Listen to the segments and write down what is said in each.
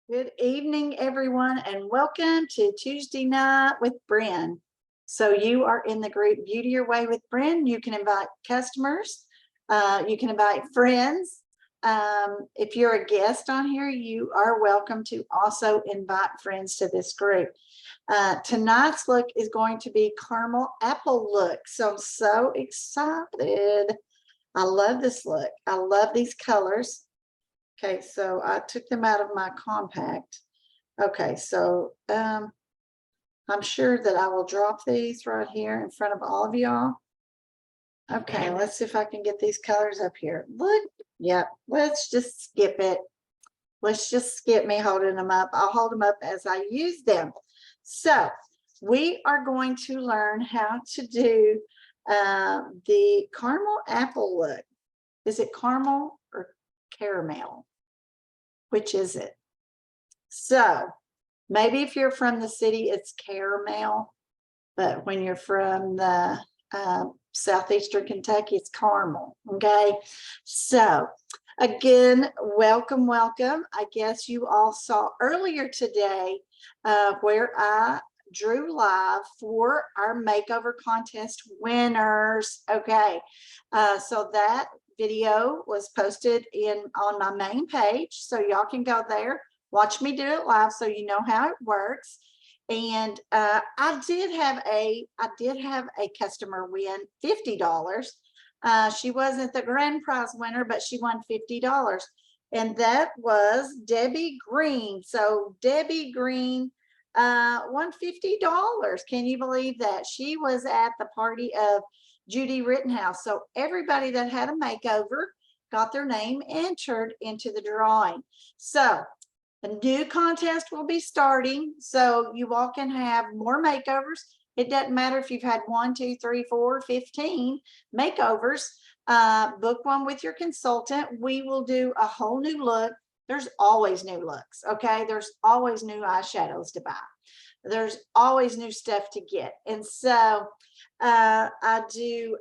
Good evening, everyone, and welcome to Tuesday Night with Bryn. So you are in the group Beauty Your Way with Bryn. You can invite customers. You can invite friends. If you're a guest on here, you are welcome to also invite friends to this group. Tonight's look is going to be caramel apple look. So I'm so excited. I love this look. I love these colors. Okay, so I took them out of my compact. Okay, so I'm sure that I will drop these right here in front of all of y'all. Okay, let's see if I can get these colors up here. Look, yep, let's just skip it. Let's just skip me holding them up. I'll hold them up as I use them. So we are going to learn how to do the caramel apple look. Is it caramel or caramel? Which is it? So maybe if you're from the city, it's caramel, but when you're from the southeastern Kentucky, it's caramel. Okay, so again, welcome. I guess you all saw earlier today where I drew live for our makeover contest winners. Okay, so that video was posted on my main page, so y'all can go there, watch me do it live, so you know how it works. And I did have a customer win $50. She wasn't the grand prize winner, but she won $50, and that was Debbie Green. So Debbie Green won $50. Can you believe that? She was at the party of Judy Rittenhouse. So everybody that had a makeover got their name entered into the drawing. So a new contest will be starting, so you all can have more makeovers. It doesn't matter if you've had 1, 2, 3, 4, 15 makeovers. Book one with your consultant. We will do a whole new look. There's always new looks, okay? There's always new eyeshadows to buy. There's always new stuff to get. And so I do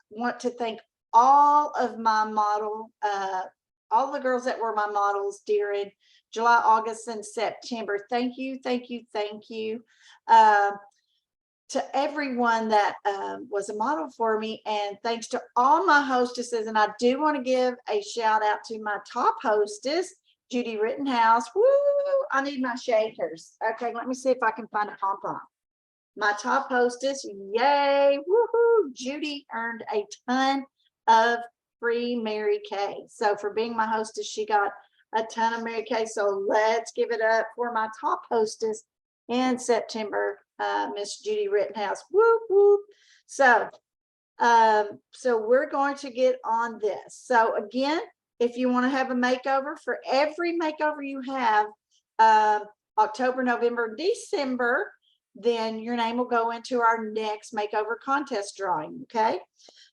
want to thank all of my model, all the girls that were my models during July, August, and September. Thank you, thank you, thank you to everyone that was a model for me, and thanks to all my hostesses. And I do want to give a shout out to my top hostess, Judy Rittenhouse. Woo! I need my shakers. Okay, let me see if I can find a pom-pom. My top hostess, yay, woohoo! Judy earned a ton of free Mary Kay. So for being my hostess, she got a ton of Mary Kay. So let's give it up for my top hostess in September, Miss Judy Rittenhouse. Whoop whoop. So we're going to get on this. So again, if you want to have a makeover, for every makeover you have, October, November, December, then your name will go into our next makeover contest drawing. Okay,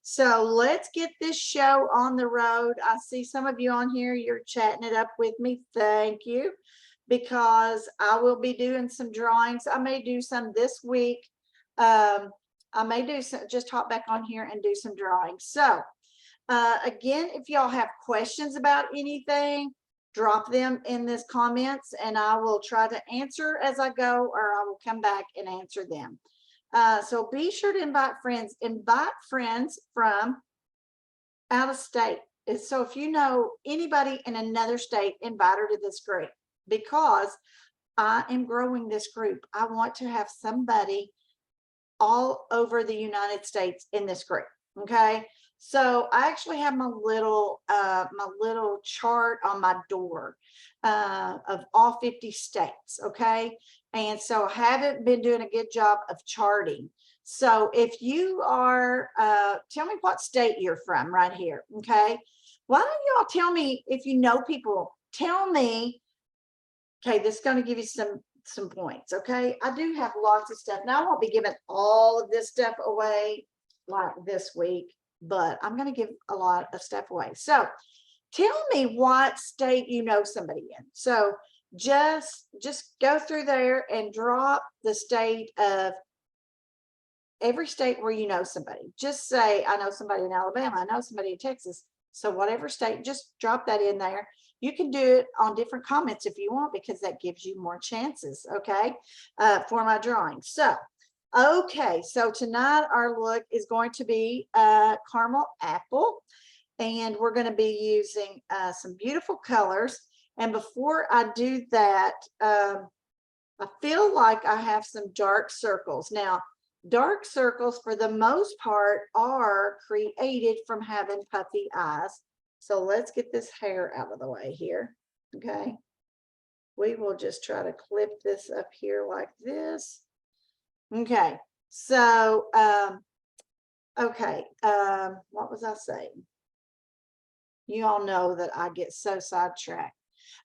so let's get this show on the road. I see some of you on here, you're chatting it up with me. Thank you, because I will be doing some drawings. I may do some this week. I may do some, just hop back on here and do some drawings. So again, if y'all have questions about anything, drop them in this comments and I will try to answer as I go, or I will come back and answer them. So be sure to invite friends from out of state. So if you know anybody in another state, invite her to this group, because I am growing this group. I want to have somebody all over the United States in this group. Okay, so I actually have my little chart on my door of all 50 states. Okay, and so I haven't been doing a good job of charting. So if you are, tell me what state you're from right here. Okay, why don't y'all tell me if you know people? Tell me. Okay, this is going to give you some points. Okay, I do have lots of stuff. Now I won't be giving all of this stuff away like this week, but I'm going to give a lot of stuff away. So tell me what state you know somebody in. So just go through there and drop the state of every state where you know somebody. Just say, I know somebody in Alabama, I know somebody in Texas. So whatever state, just drop that in there. You can do it on different comments if you want, because that gives you more chances, okay, for my drawing. So, okay, so tonight our look is going to be caramel apple, and we're going to be using some beautiful colors. And before I do that, I feel like I have some dark circles. Now, dark circles for the most part are created from having puffy eyes. So let's get this hair out of the way here. Okay. We will just try to clip this up here like this. Okay. So, what was I saying? You all know that I get so sidetracked.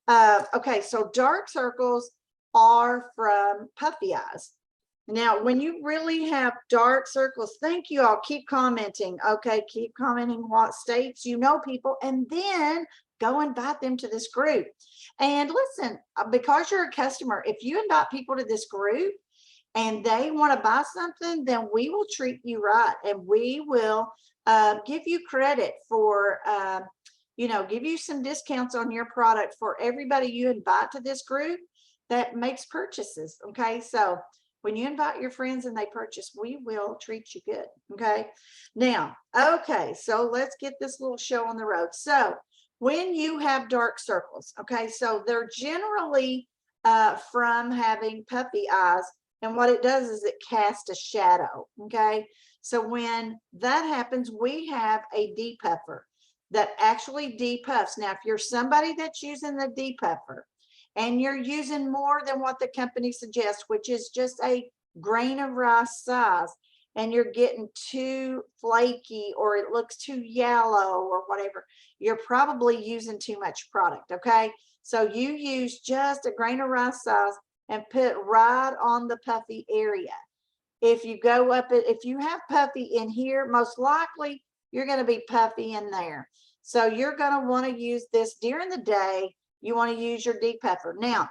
Okay. So dark circles are from puffy eyes. Now, when you really have dark circles, thank you all. Keep commenting. Okay, keep commenting what states you know people, and then go invite them to this group. And listen, because you're a customer, if you invite people to this group and they want to buy something, then we will treat you right, and we will give you credit for, give you some discounts on your product for everybody you invite to this group that makes purchases. Okay, so when you invite your friends and they purchase, we will treat you good. Okay. Now, okay, so let's get this little show on the road. So when you have dark circles, okay, so they're generally from having puffy eyes, and what it does is it casts a shadow. Okay. So when that happens, we have a depuffer that actually depuffs. Now, if you're somebody that's using the depuffer, and you're using more than what the company suggests, which is just a grain of rice size, and you're getting too flaky or it looks too yellow or whatever, you're probably using too much product, okay? So you use just a grain of rice size and put right on the puffy area. If you go up, if you have puffy in here, most likely you're going to be puffy in there. So you're going to want to use this during the day. You want to use your depuffer. Now,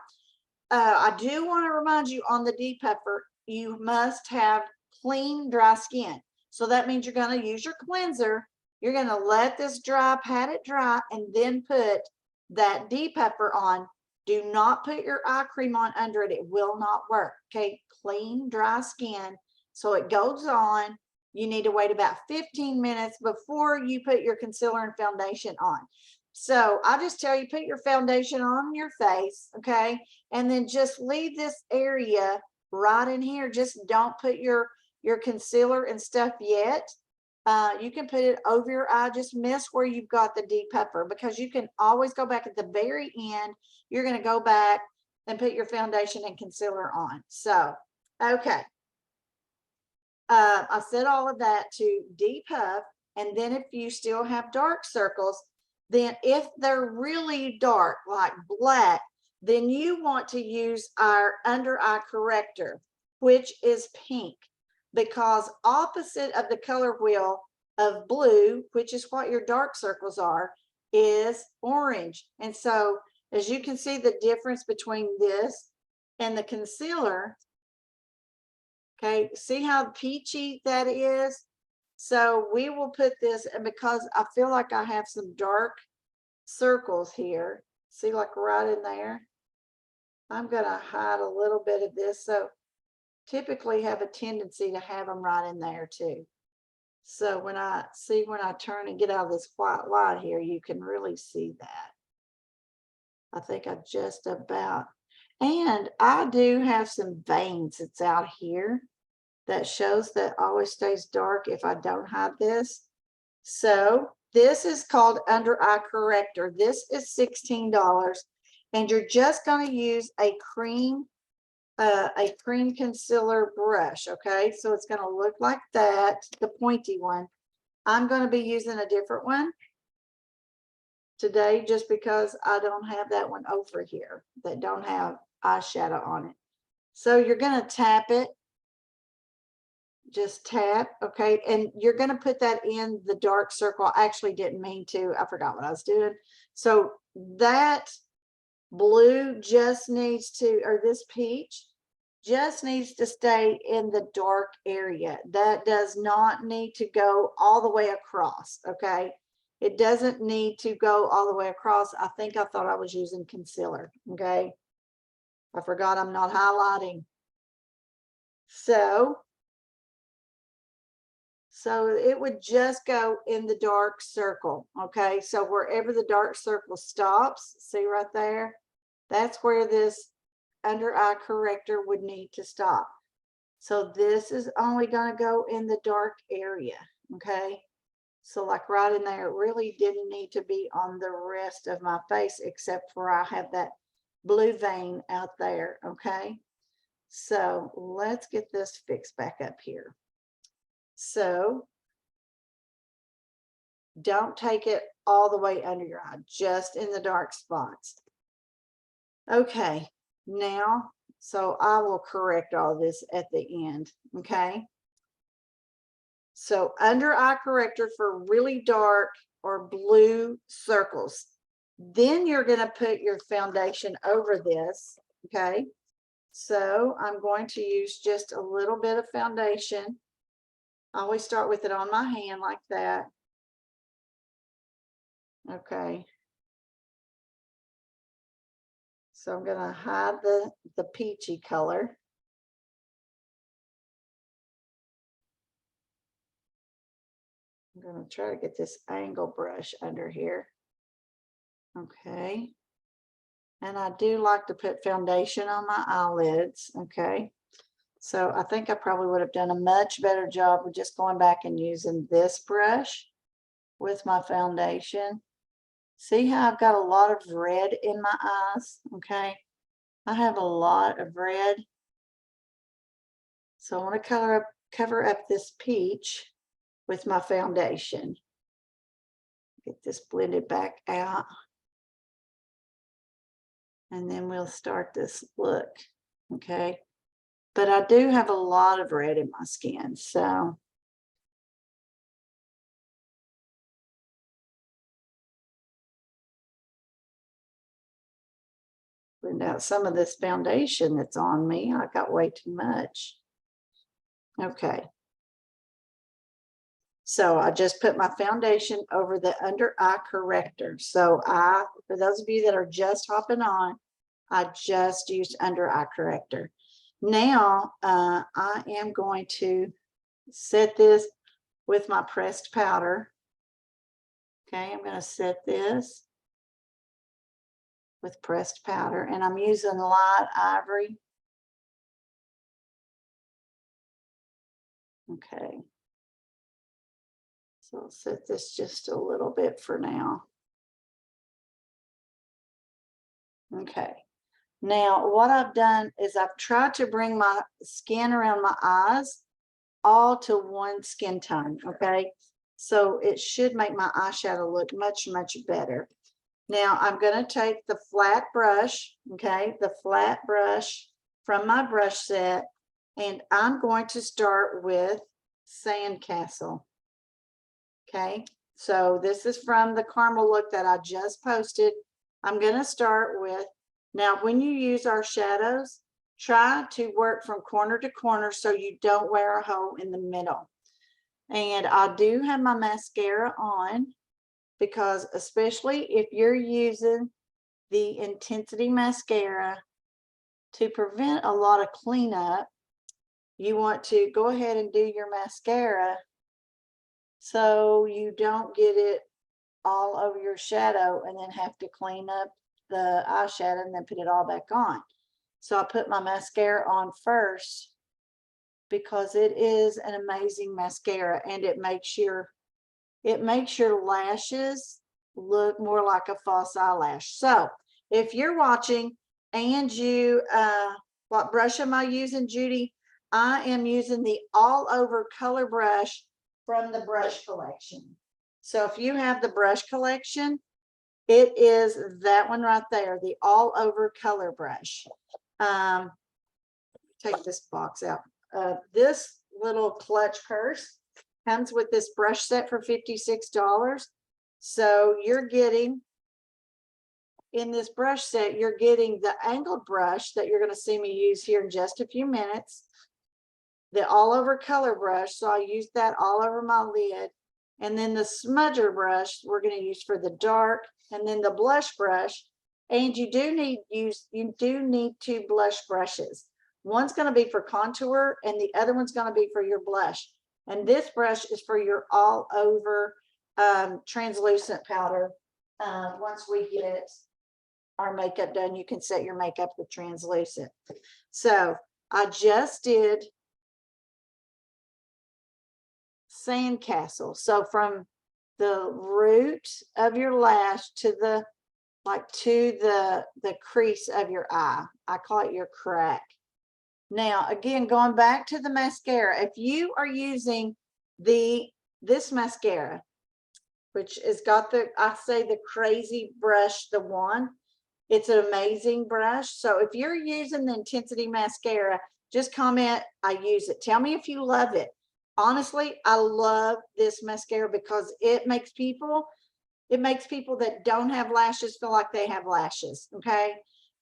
I do want to remind you on the depuffer, you must have clean, dry skin. So that means you're going to use your cleanser. You're going to let this dry, pat it dry, and then put that depuffer on. Do not put your eye cream on under it. It will not work. Okay, clean, dry skin. So it goes on. You need to wait about 15 minutes before you put your concealer and foundation on. So I just tell you, put your foundation on your face, okay? And then just leave this area right in here. Just don't put your concealer and stuff yet. You can put it over your eye. Just miss where you've got the depuffer, because you can always go back at the very end. You're going to go back and put your foundation and concealer on. So, okay. I said all of that to depuff. And then if you still have dark circles, then if they're really dark, like black, then you want to use our under eye corrector, which is pink, because opposite of the color wheel of blue, which is what your dark circles are, is orange. And so as you can see the difference between this and the concealer, okay, see how peachy that is? So we will put this, and because I feel like I have some dark circles here, see, like right in there, I'm going to hide a little bit of this. So typically have a tendency to have them right in there too. So when I turn and get out of this white light here, you can really see that. I think I just about, and I do have some veins that's out here that shows that always stays dark if I don't hide this. So this is called under eye corrector. This is $16, and you're just going to use a cream concealer brush. Okay, so it's going to look like that, the pointy one. I'm going to be using a different one today just because I don't have that one over here that don't have eyeshadow on it. So you're going to tap it. Just tap, okay, and you're going to put that in the dark circle. I actually didn't mean to. I forgot what I was doing. So that blue just needs to, or this peach just needs to stay in the dark area. That does not need to go all the way across, okay? It doesn't need to go all the way across. I thought I was using concealer, okay? I forgot I'm not highlighting. So it would just go in the dark circle, okay? So wherever the dark circle stops, see right there? That's where this under eye corrector would need to stop. So this is only going to go in the dark area, okay? So like right in there, it really didn't need to be on the rest of my face except for I have that blue vein out there, okay? So let's get this fixed back up here. So don't take it all the way under your eye, just in the dark spots. Okay, now, so I will correct all this at the end, okay? So under eye corrector for really dark or blue circles. Then you're going to put your foundation over this, okay? So I'm going to use just a little bit of foundation. I always start with it on my hand like that. Okay. So I'm going to hide the peachy color. I'm going to try to get this angle brush under here. Okay. And I do like to put foundation on my eyelids. Okay. So I think I probably would have done a much better job with just going back and using this brush with my foundation. See how I've got a lot of red in my eyes? Okay. I have a lot of red. So I want to cover up this peach with my foundation. Get this blended back out. And then we'll start this look. Okay. But I do have a lot of red in my skin, so blend out some of this foundation that's on me. I got way too much. Okay. So I just put my foundation over the under eye corrector. So for those of you that are just hopping on, I just used under eye corrector. Now I am going to set this with my pressed powder. Okay, I'm going to set this with pressed powder, and I'm using light ivory. Okay. So I'll set this just a little bit for now. Okay. Now, what I've done is I've tried to bring my skin around my eyes all to one skin tone, okay? So it should make my eyeshadow look much, much better. Now, I'm going to take the flat brush, okay, the flat brush from my brush set, and I'm going to start with Sandcastle, okay? So this is from the caramel look that I just posted. I'm going to start with, now when you use our shadows, try to work from corner to corner so you don't wear a hole in the middle. And I do have my mascara on because especially if you're using the Intensity mascara to prevent a lot of cleanup, you want to go ahead and do your mascara so you don't get it all over your shadow and then have to clean up the eyeshadow and then put it all back on. So I put my mascara on first because it is an amazing mascara and it makes your lashes look more like a false eyelash. So if you're watching and you, what brush am I using, Judy? I am using the all over color brush from the brush collection. So if you have the brush collection, it is that one right there, the all over color brush. Take this box out. This little clutch purse comes with this brush set for $56. So you're getting, in this brush set, you're getting the angled brush that you're going to see me use here in just a few minutes, the all over color brush. So I used that all over my lid. And then the smudger brush we're going to use for the dark, and then the blush brush. And you do need two blush brushes. One's going to be for contour and the other one's going to be for your blush. And this brush is for your all over translucent powder. Once we get our makeup done, you can set your makeup with translucent. So I just did Sandcastle. So from the root of your lash to the crease of your eye. I call it your crack. Now, again, going back to the mascara, if you are using this mascara, which has got I say the crazy brush, the one, it's an amazing brush. So if you're using the Intensity mascara, just comment, I use it. Tell me if you love it. Honestly, I love this mascara because it makes people that don't have lashes feel like they have lashes. Okay.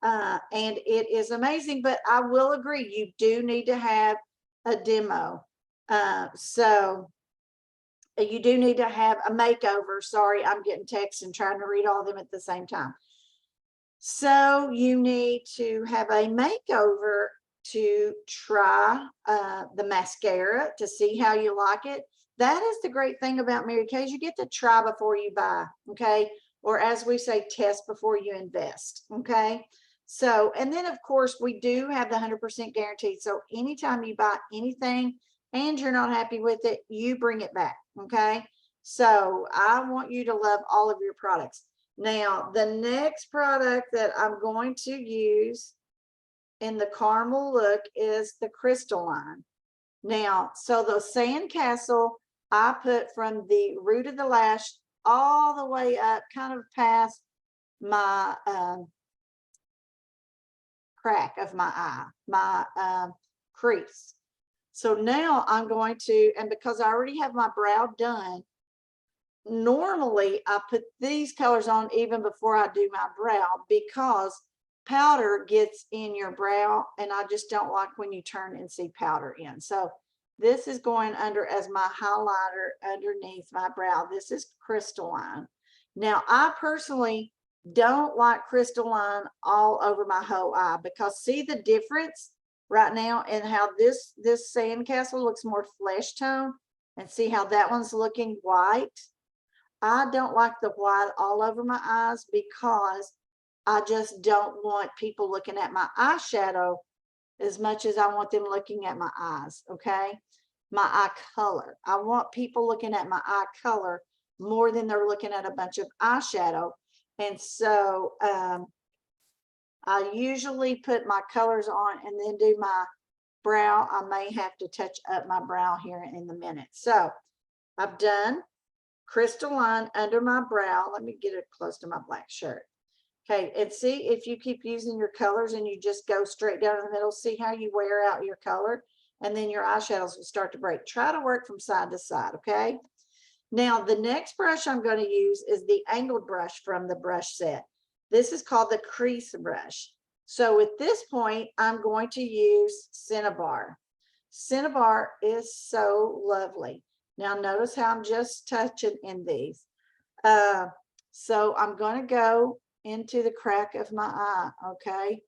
And it is amazing, but I will agree, you do need to have a demo. So you do need to have a makeover. Sorry, I'm getting texts and trying to read all of them at the same time. So you need to have a makeover to try the mascara to see how you like it. That is the great thing about Mary Kay's. You get to try before you buy, okay? Or as we say, test before you invest, okay? So, and then of course we do have the 100% guarantee. So anytime you buy anything and you're not happy with it, you bring it back, okay? So I want you to love all of your products. Now, the next product that I'm going to use in the caramel look is the Crystalline. Now, so the Sandcastle, I put from the root of the lash all the way up, kind of past my crack of my eye, my crease. So now I'm going to, and because I already have my brow done, normally I put these colors on even before I do my brow because powder gets in your brow and I just don't like when you turn and see powder in. So this is going under as my highlighter underneath my brow. This is Crystalline. Now I personally don't like Crystalline all over my whole eye because see the difference right now in how this Sandcastle looks more flesh tone, and see how that one's looking white. I don't like the white all over my eyes because I just don't want people looking at my eyeshadow as much as I want them looking at my eyes, okay? My eye color. I want people looking at my eye color more than they're looking at a bunch of eyeshadow. And so I usually put my colors on and then do my brow. I may have to touch up my brow here in a minute. So I've done Crystalline under my brow. Let me get it close to my black shirt. Okay, and see if you keep using your colors and you just go straight down the middle, see how you wear out your color, and then your eyeshadows will start to break. Try to work from side to side, okay? Now, the next brush I'm going to use is the angled brush from the brush set. This is called the crease brush. So at this point, I'm going to use Cinnabar. Cinnabar is so lovely. Now, notice how I'm just touching in these. So I'm going to go into the crack of my eye, okay?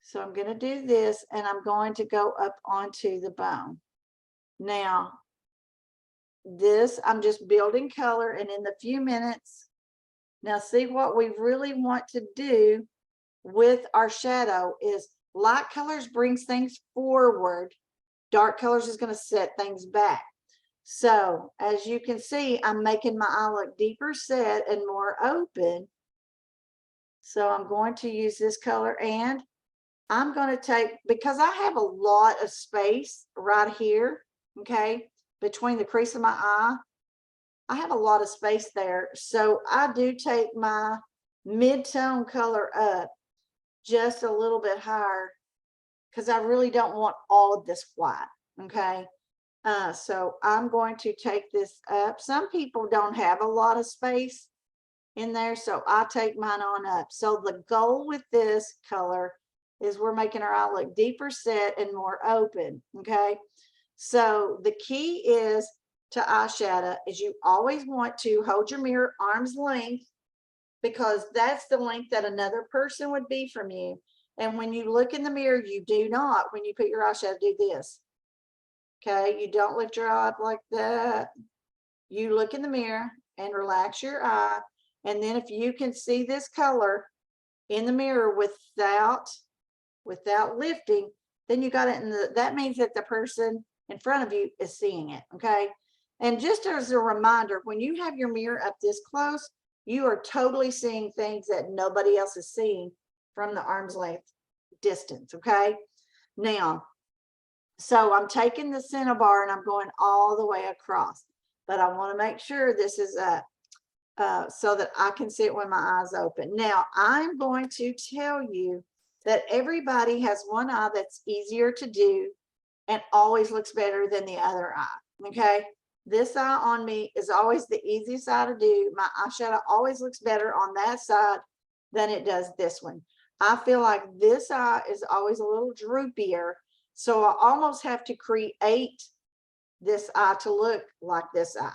So I'm going to do this and I'm going to go up onto the bone. Now, this, I'm just building color, and in the few minutes, now see what we really want to do with our shadow is light colors brings things forward. Dark colors is going to set things back. So as you can see, I'm making my eye look deeper set and more open. So I'm going to use this color, and I'm going to take, because I have a lot of space right here, okay, between the crease of my eye, I have a lot of space there. So I do take my mid-tone color up just a little bit higher because I really don't want all of this white, okay? So I'm going to take this up. Some people don't have a lot of space in there, so I take mine on up. So the goal with this color is we're making our eye look deeper set and more open, okay? So the key is to eyeshadow is you always want to hold your mirror arm's length, because that's the length that another person would be from you. And when you look in the mirror, you do not, when you put your eyeshadow, do this. Okay, you don't lift your eye up like that. You look in the mirror and relax your eye. And then if you can see this color in the mirror without lifting, then you got it in the, that means that the person in front of you is seeing it. Okay. And just as a reminder, when you have your mirror up this close, you are totally seeing things that nobody else is seeing from the arm's length distance. Okay. Now, so I'm taking the Cinnabar and I'm going all the way across, but I want to make sure this is so that I can see it when my eyes open. Now I'm going to tell you that everybody has one eye that's easier to do and always looks better than the other eye. Okay. This eye on me is always the easiest eye to do. My eyeshadow always looks better on that side than it does this one. I feel like this eye is always a little droopier. So I almost have to create this eye to look like this eye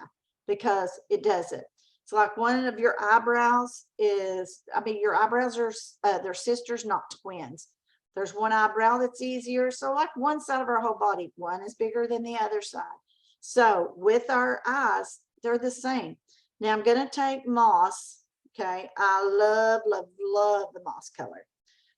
because it doesn't. It's like one of your eyebrows is, I mean, your eyebrows are, they're sisters, not twins. There's one eyebrow that's easier. So like one side of our whole body, one is bigger than the other side. So with our eyes, they're the same. Now I'm going to take moss. Okay. I love, love, love the moss color.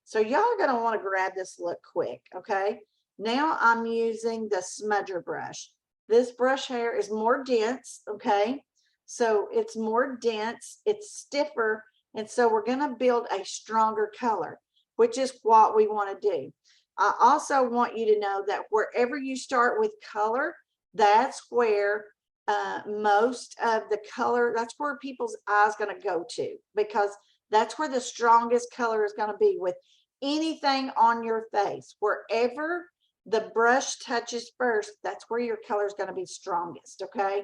So y'all are going to want to grab this look quick. Okay. Now I'm using the smudger brush. This brush hair is more dense. Okay. So it's more dense, it's stiffer. And so we're going to build a stronger color, which is what we want to do. I also want you to know that wherever you start with color, that's where most of the color, that's where people's eyes going to go to, because that's where the strongest color is going to be with anything on your face. Wherever the brush touches first, that's where your color is going to be strongest. Okay.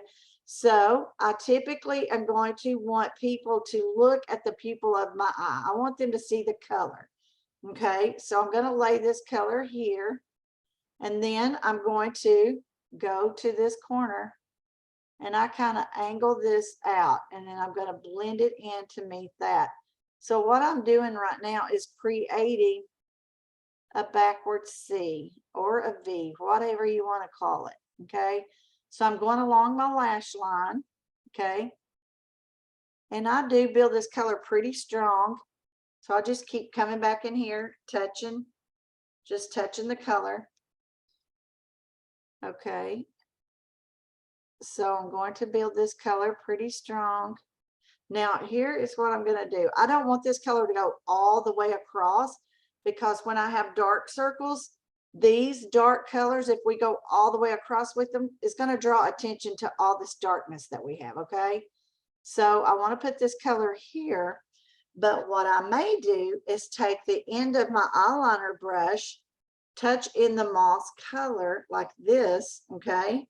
So I typically am going to want people to look at the pupil of my eye. I want them to see the color. Okay. So I'm going to lay this color here, and then I'm going to go to this corner and I kind of angle this out, and then I'm going to blend it in to meet that. So what I'm doing right now is creating a backward C or a V, whatever you want to call it. Okay. So I'm going along my lash line. Okay. And I do build this color pretty strong. So I'll just keep coming back in here, touching, just touching the color. Okay. So I'm going to build this color pretty strong. Now here is what I'm going to do. I don't want this color to go all the way across, because when I have dark circles, these dark colors, if we go all the way across with them, is going to draw attention to all this darkness that we have. Okay. So I want to put this color here, but what I may do is take the end of my eyeliner brush, touch in the moss color like this. Okay.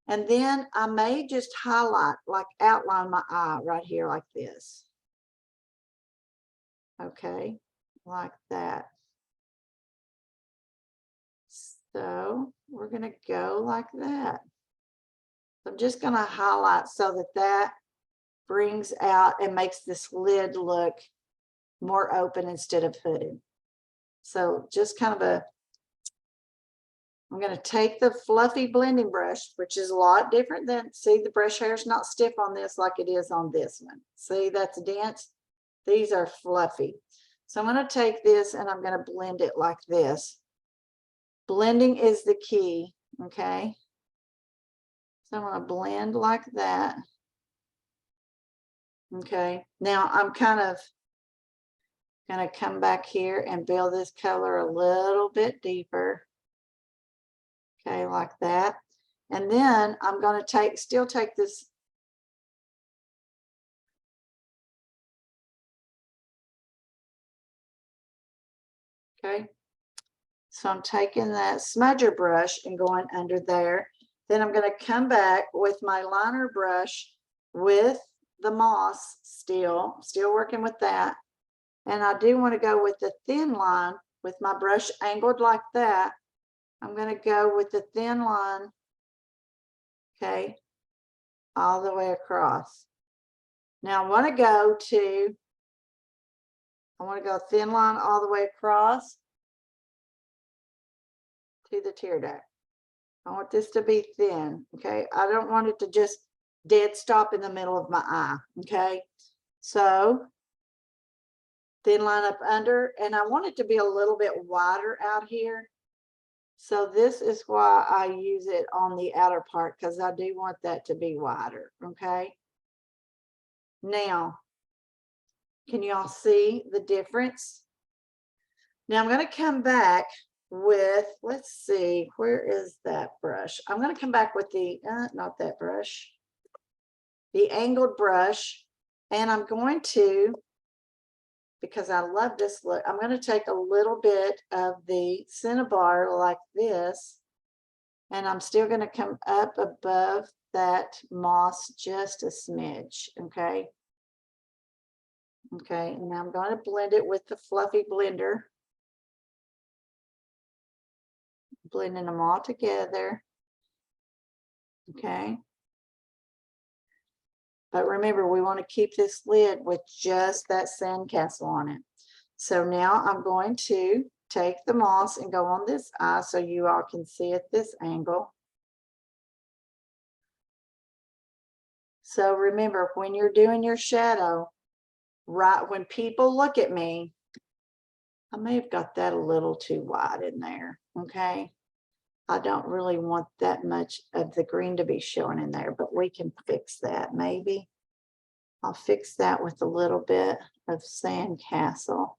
And then I may just highlight, like outline my eye right here like this. Okay. Like that. So we're going to go like that. I'm just going to highlight so that that brings out and makes this lid look more open instead of hooded. So just kind of a, I'm going to take the fluffy blending brush, which is a lot different than, see, the brush hair is not stiff on this like it is on this one. See, that's dense. These are fluffy. So I'm going to take this and I'm going to blend it like this. Blending is the key. Okay. So I'm going to blend like that. Okay. Now I'm kind of going to come back here and build this color a little bit deeper. Okay. Like that. And then I'm going to still take this. Okay. So I'm taking that smudger brush and going under there. Then I'm going to come back with my liner brush with the moss still working with that. And I do want to go with the thin line with my brush angled like that. I'm going to go with the thin line. Okay. all the way across. Now I want to go thin line all the way across to the tear duct. I want this to be thin, okay? I don't want it to just dead stop in the middle of my eye, okay? So thin line up under, and I want it to be a little bit wider out here. So this is why I use it on the outer part, because I do want that to be wider, okay? Now, can y'all see the difference? Now I'm going to come back with, let's see, where is that brush? I'm going to come back with the, not that brush, the angled brush, and I'm going to, because I love this look, I'm going to take a little bit of the Cinnabar like this, and I'm still going to come up above that moss just a smidge, okay? Okay, and now I'm going to blend it with the fluffy blender. Blending them all together, okay? But remember, we want to keep this lid with just that sandcastle on it. So now I'm going to take the moss and go on this eye so you all can see at this angle. So remember, when you're doing your shadow, right when people look at me, I may have got that a little too wide in there, okay? I don't really want that much of the green to be showing in there, but we can fix that maybe. I'll fix that with a little bit of sandcastle.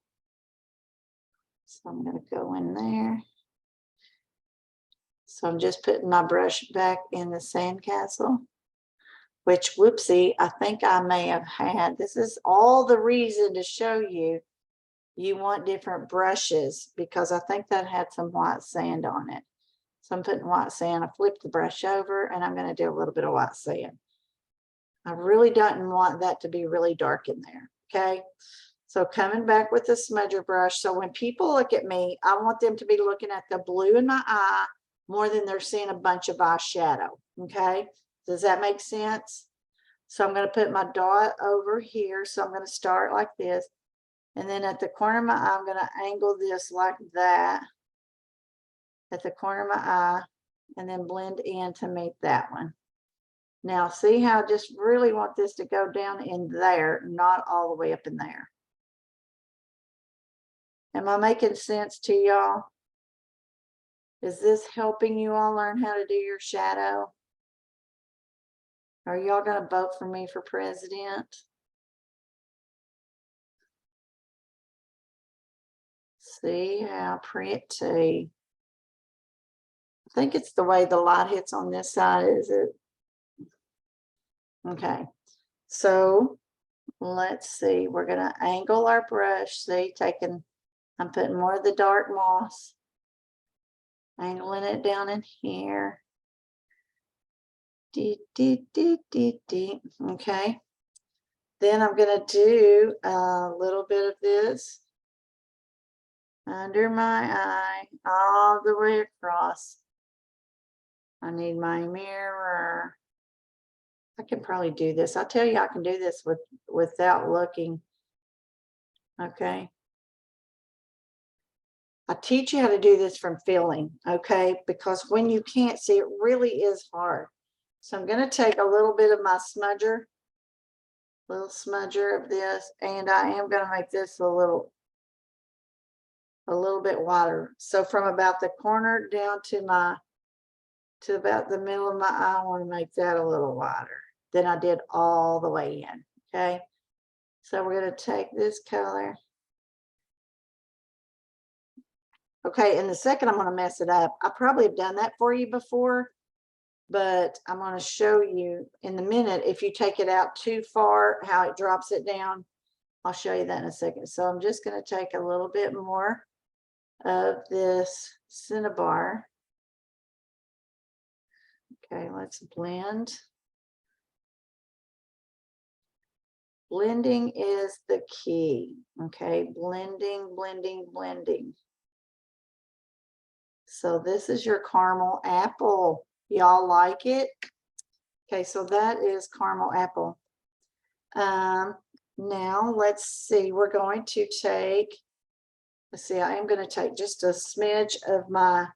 So I'm going to go in there. So I'm just putting my brush back in the sandcastle, which, whoopsie, I think I may have had. This is all the reason to show you you want different brushes, because I think that had some white sand on it. So I'm putting white sand. I flip the brush over and I'm going to do a little bit of white sand. I really don't want that to be really dark in there. Okay. So coming back with the smudger brush. So when people look at me, I want them to be looking at the blue in my eye more than they're seeing a bunch of eyeshadow. Okay. Does that make sense? So I'm going to put my dot over here. So I'm going to start like this. And then at the corner of my eye, I'm going to angle this like that at the corner of my eye, and then blend in to meet that one. Now see how I just really want this to go down in there, not all the way up in there. Am I making sense to y'all? Is this helping you all learn how to do your shadow? Are y'all going to vote for me for president? See how pretty. I think it's the way the light hits on this side, is it? Okay, so let's see. We're going to angle our brush. See, I'm putting more of the dark moss, angling it down in here. Okay. Then I'm going to do a little bit of this under my eye, all the way across. I need my mirror. I can probably do this. I'll tell you, I can do this without looking. Okay. I teach you how to do this from feeling, okay? Because when you can't see, it really is hard. So I'm going to take a little bit of my smudger, little smudger of this, and I am going to make this a little bit wider. So from about the corner down to about the middle of my eye, I want to make that a little wider than I did all the way in. Okay. So we're going to take this color. Okay. And the second I'm going to mess it up. I probably have done that for you before, but I'm going to show you in a minute. If you take it out too far, how it drops it down. I'll show you that in a second. So I'm just going to take a little bit more of this Cinnabar. Okay, let's blend. Blending is the key. Okay, blending, blending, blending. So this is your caramel apple. Y'all like it? Okay, so that is caramel apple. Now let's see, we're going to take, let's see, I am going to take just a smidge of my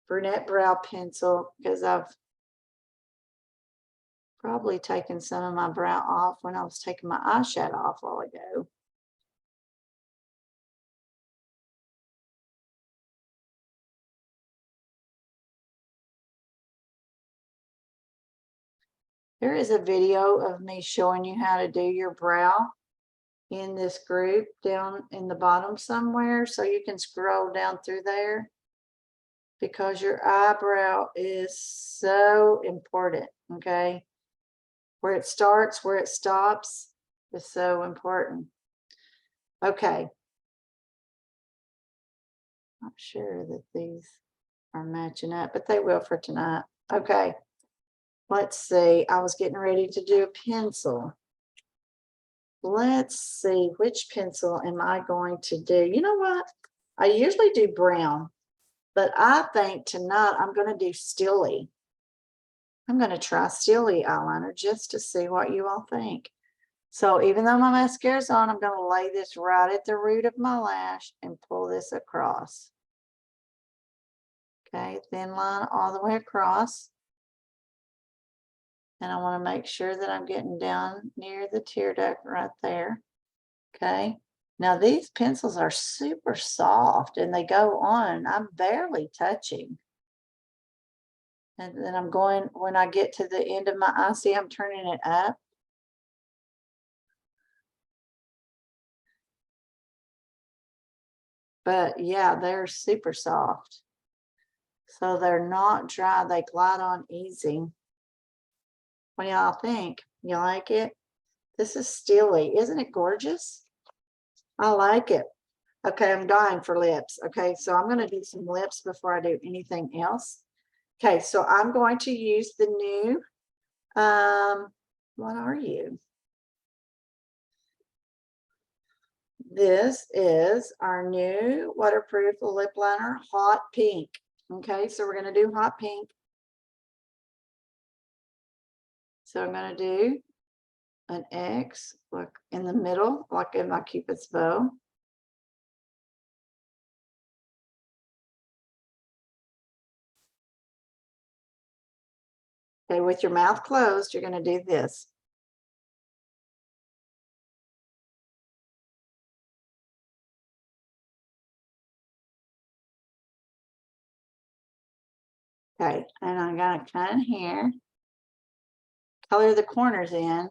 brunette brow pencil because I've probably taken some of my brow off when I was taking my eyeshadow off a while ago. There is a video of me showing you how to do your brow in this group down in the bottom somewhere, so you can scroll down through there because your eyebrow is so important, okay? Where it starts, where it stops is so important. Okay. Not sure that these are matching up, but they will for tonight. Okay. Let's see. I was getting ready to do a pencil. Let's see, which pencil am I going to do? You know what? I usually do brown, but I think tonight I'm going to do Stilly. I'm going to try Stilly eyeliner just to see what you all think. So even though my mascara's on, I'm going to lay this right at the root of my lash and pull this across. Okay, thin line all the way across. And I want to make sure that I'm getting down near the tear duct right there. Okay. Now these pencils are super soft and they go on. I'm barely touching. And then I'm going, when I get to the end of my eye, see I'm turning it up. But yeah, they're super soft. So they're not dry. They glide on easy. What do y'all think? You like it? This is Stilly. Isn't it gorgeous? I like it. Okay, I'm dying for lips. Okay, so I'm going to do some lips before I do anything else. Okay, so I'm going to use the new, what are you? This is our new waterproof lip liner, Hot Pink. Okay, so we're going to do Hot Pink. So I'm going to do an X, look in the middle, like in my Cupid's bow. Okay, with your mouth closed, you're going to do this. Okay, and I'm going to come here, color the corners in,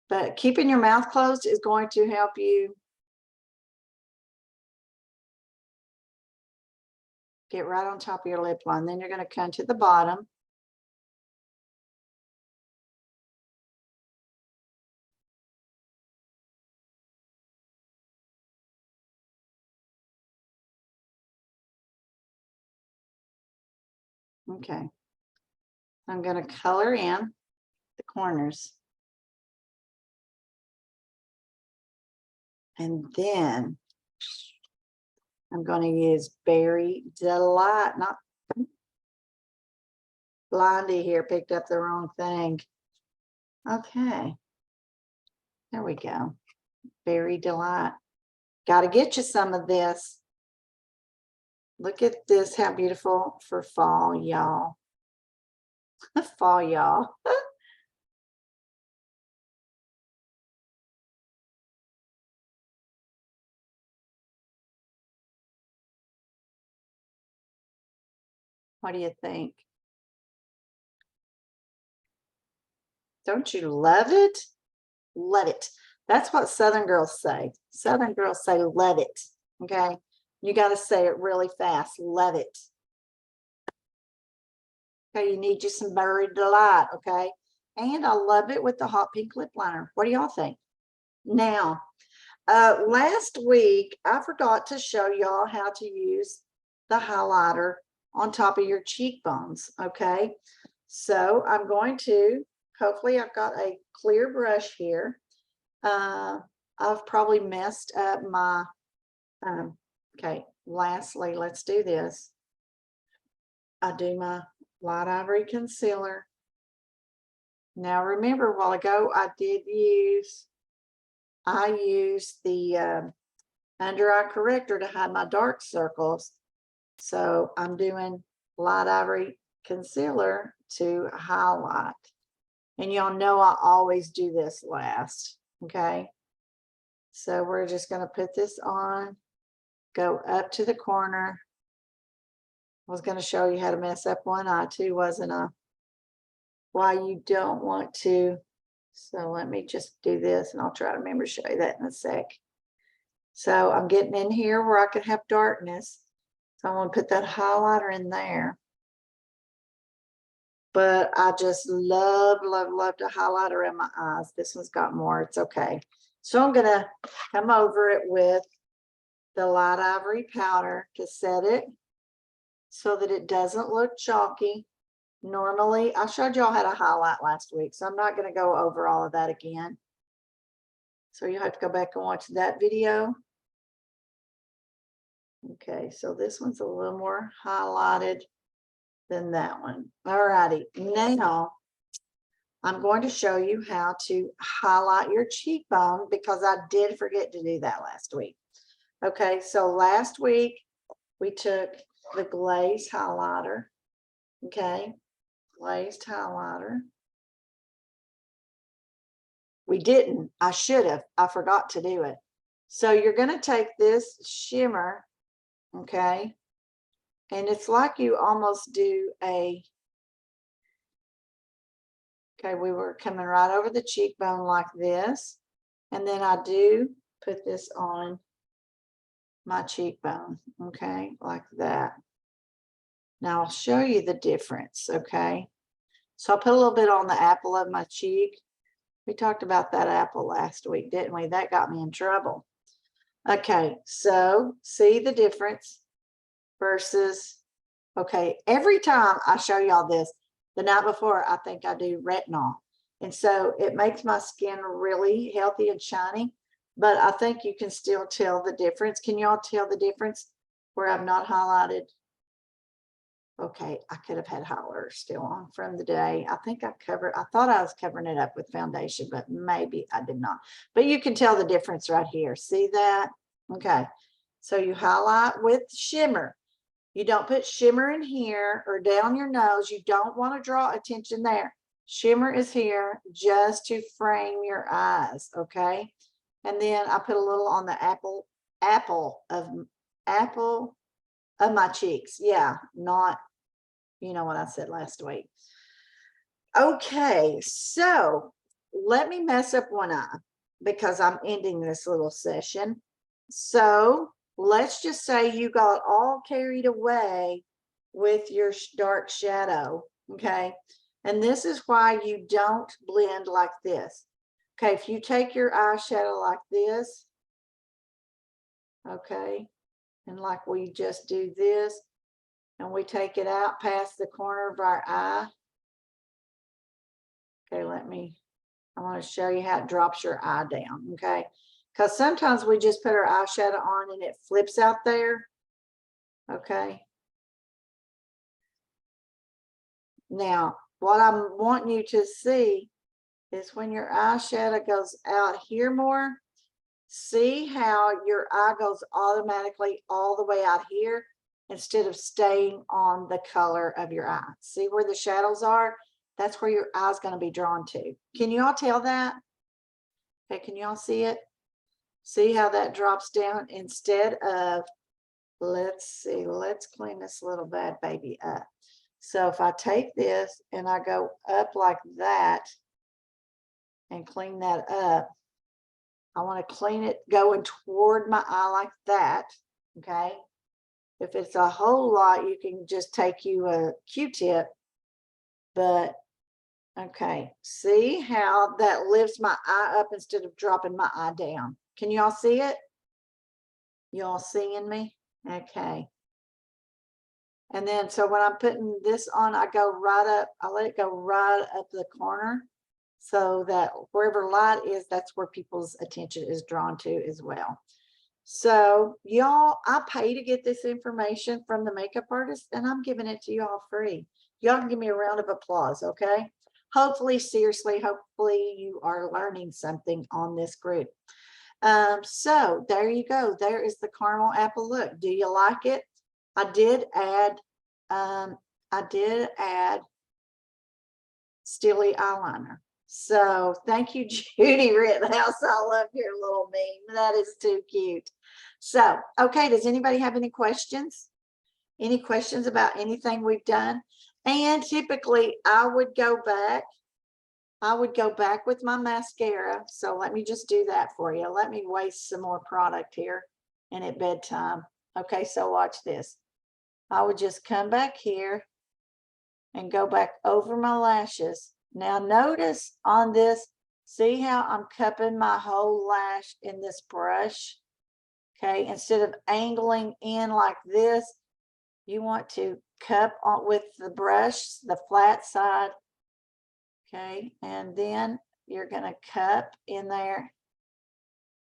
but keeping your mouth closed is going to help you get right on top of your lip line. Then you're going to come to the bottom. Okay. I'm going to color in the corners. And then I'm going to use Berry Delight, not Blondie here, picked up the wrong thing. Okay. There we go. Berry Delight. Got to get you some of this. Look at this, how beautiful for fall, y'all. Fall, y'all. What do you think? Don't you love it? Love it. That's what Southern girls say. Southern girls say, love it. Okay. You got to say it really fast. Love it. Okay. You need you some Berry Delight. Okay. And I love it with the Hot Pink lip liner. What do y'all think? Now, last week, I forgot to show y'all how to use the highlighter on top of your cheekbones. Okay. So I'm going to, hopefully I've got a clear brush here. I've probably messed up my, okay, lastly, let's do this. I do my light ivory concealer Now remember, a while ago, I used the under eye corrector to hide my dark circles. So I'm doing light ivory concealer to highlight. And y'all know I always do this last, okay? So we're just going to put this on, go up to the corner. I was going to show you how to mess up one eye too, wasn't I? Why you don't want to. So let me just do this and I'll try to remember to show you that in a sec. So I'm getting in here where I could have darkness. So I'm going to put that highlighter in there. But I just love to highlight around my eyes. This one's got more. It's okay. So I'm going to come over it with the light ivory powder to set it so that it doesn't look chalky. Normally, I showed y'all how to highlight last week, so I'm not going to go over all of that again. So you have to go back and watch that video. Okay, so this one's a little more highlighted than that one. All righty, now I'm going to show you how to highlight your cheekbone because I did forget to do that last week. Okay, so last week we took the glaze highlighter, okay, glazed highlighter. We didn't. I should have. I forgot to do it. So you're going to take this shimmer, okay, and it's like you almost do a, okay, we were coming right over the cheekbone like this, and then I do put this on my cheekbone, okay, like that. Now I'll show you the difference, okay. So I'll put a little bit on the apple of my cheek. We talked about that apple last week, didn't we? That got me in trouble. Okay, so see the difference versus, okay, every time I show y'all this, the night before, I think I do retinol. And so it makes my skin really healthy and shiny, but I think you can still tell the difference. Can y'all tell the difference where I've not highlighted? Okay, I could have had highlighter still on from the day. I think I thought I was covering it up with foundation, but maybe I did not. But you can tell the difference right here. See that? Okay, so you highlight with shimmer. You don't put shimmer in here or down your nose. You don't want to draw attention there. Shimmer is here just to frame your eyes, okay? And then I put a little on the apple of my cheeks. Yeah, not, you know what I said last week. Okay, so let me mess up one eye because I'm ending this little session. So let's just say you got all carried away with your dark shadow, okay? And this is why you don't blend like this. Okay, if you take your eyeshadow like this, okay, and like we just do this, and we take it out past the corner of our eye. Okay, I want to show you how it drops your eye down, okay? Because sometimes we just put our eyeshadow on and it flips out there, okay? Now, what I'm wanting you to see is when your eyeshadow goes out here more, see how your eye goes automatically all the way out here instead of staying on the color of your eye. See where the shadows are? That's where your eye's going to be drawn to. Can you all tell that? Okay, can you all see it? See how that drops down instead of, let's see, let's clean this little bad baby up. So if I take this and I go up like that and clean that up, I want to clean it going toward my eye like that, okay? If it's a whole lot, you can just take you a Q-tip, but okay, see how that lifts my eye up instead of dropping my eye down. Can you all see it? You all seeing me? Okay. And then, so when I'm putting this on, I go right up, I let it go right up the corner so that wherever light is, that's where people's attention is drawn to as well. So y'all, I pay to get this information from the makeup artist and I'm giving it to y'all free. Y'all can give me a round of applause, okay? hopefully, seriously, hopefully you are learning something on this group. So there you go. There is the caramel apple look. Do you like it? I did add Steely eyeliner. So thank you, Judy Rittenhouse. I love your little meme. That is too cute. So, okay, does anybody have any questions? Any questions about anything we've done? And typically I would go back with my mascara. So let me just do that for you. Let me waste some more product here and at bedtime. Okay, so watch this. I would just come back here and go back over my lashes. Now notice on this, see how I'm cupping my whole lash in this brush? Okay, instead of angling in like this, you want to cup on with the brush, the flat side. Okay, and then you're going to cup in there.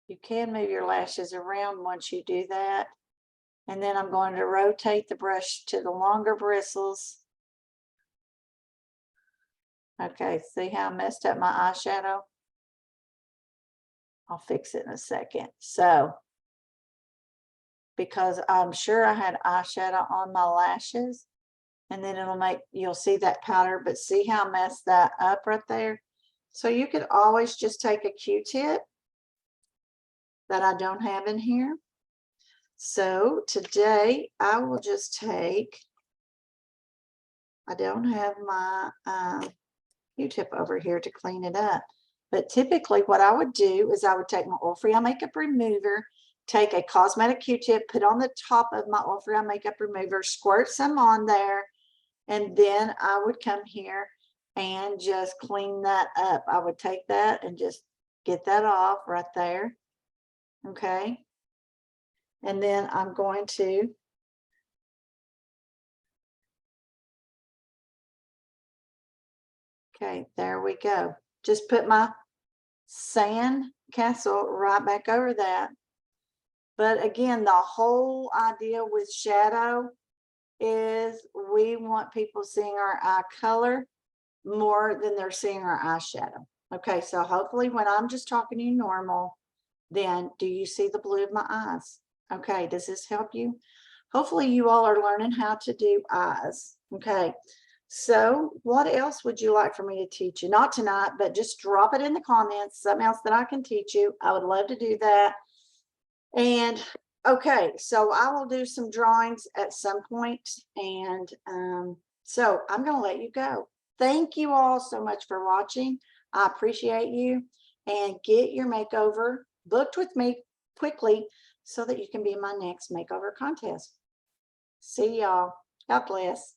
You can move your lashes around once you do that. And then I'm going to rotate the brush to the longer bristles. Okay, see how I messed up my eyeshadow? I'll fix it in a second. So, because I'm sure I had eyeshadow on my lashes, and then it'll make, you'll see that powder, but see how I messed that up right there? So you could always just take a Q-tip that I don't have in here. So today I will just take, I don't have my Q-tip over here to clean it up. But typically what I would do is I would take my oil-free eye makeup remover, take a cosmetic Q-tip, put on the top of my oil-free eye makeup remover, squirt some on there, and then I would come here and just clean that up. I would take that and just get that off right there. Okay. And then I'm going to okay, there we go. Just put my sand castle right back over that. But again, the whole idea with shadow is we want people seeing our eye color more than they're seeing our eyeshadow. Okay, so hopefully when I'm just talking to you normal, then do you see the blue of my eyes? Okay, does this help you? Hopefully you all are learning how to do eyes. Okay, so what else would you like for me to teach you? Not tonight, but just drop it in the comments, something else that I can teach you. I would love to do that. And okay, so I will do some drawings at some point. And so I'm going to let you go. Thank you all so much for watching. I appreciate you. And get your makeover booked with me quickly so that you can be in my next makeover contest. See y'all. God bless.